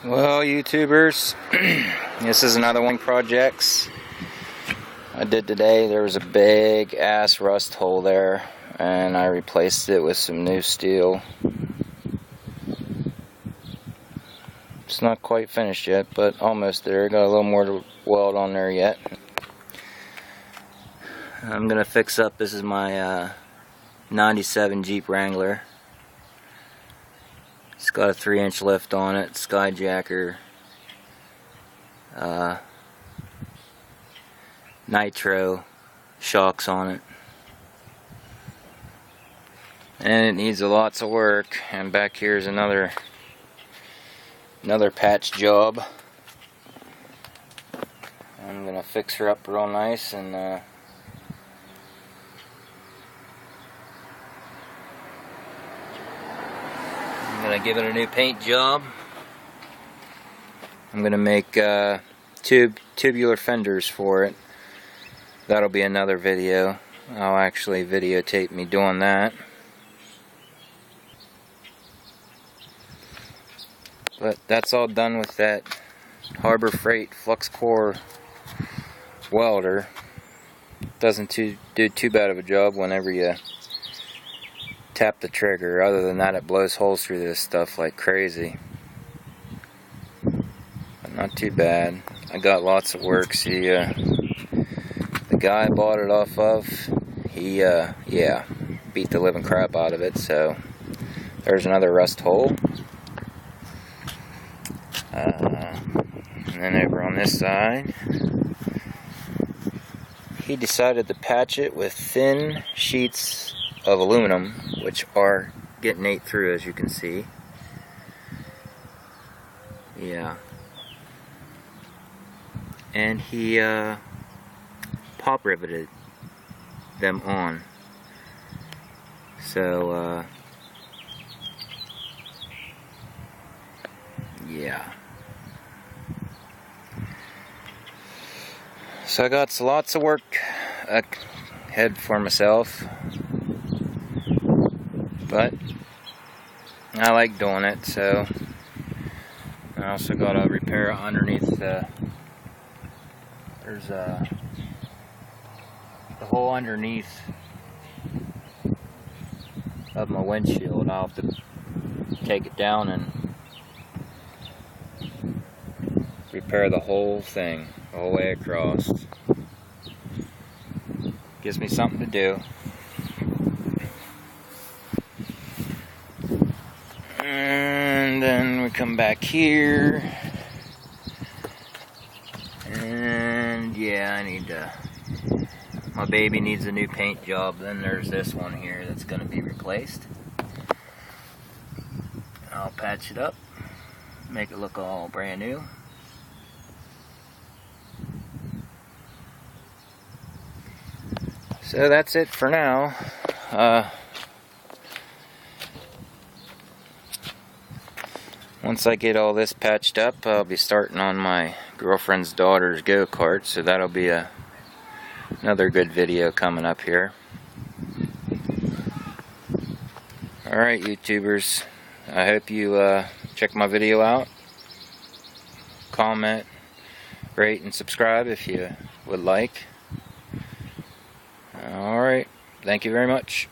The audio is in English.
Well, YouTubers, this is another one of the projects I did today. There was a big ass rust hole there, and I replaced it with some new steel. It's not quite finished yet, but almost there. Got a little more to weld on there yet. I'm gonna fix up. This is my 97 Jeep Wrangler. It's got a 3-inch lift on it, skyjacker, nitro shocks on it, and it needs lots of work. And back here is another patch job. I'm gonna fix her up real nice and I'm gonna give it a new paint job. I'm gonna make tubular fenders for it. That'll be another video. I'll actually videotape me doing that. But that's all done with that Harbor Freight flux core welder. Doesn't do too bad of a job whenever you tap the trigger. Other than that, it blows holes through this stuff like crazy. But not too bad. I got lots of work. See, the guy I bought it off of, he yeah, beat the living crap out of it. So there's another rust hole. And then over on this side, he decided to patch it with thin sheets of aluminum, which are getting ate through, as you can see. Yeah. And he pop riveted them on. So yeah. So I got lots of work ahead for myself, but I like doing it. So I also got to repair underneath the hole underneath of my windshield. I'll have to take it down and repair the whole thing, the whole way across. Gives me something to do. And then we come back here. And yeah, I need to, my baby needs a new paint job. Then there's this one here that's going to be replaced. I'll patch it up, make it look all brand new. So that's it for now. Once I get all this patched up, I'll be starting on my girlfriend's daughter's go-kart, so that'll be another good video coming up here. Alright, YouTubers, I hope you check my video out. Comment, rate, and subscribe if you would like. Alright, thank you very much.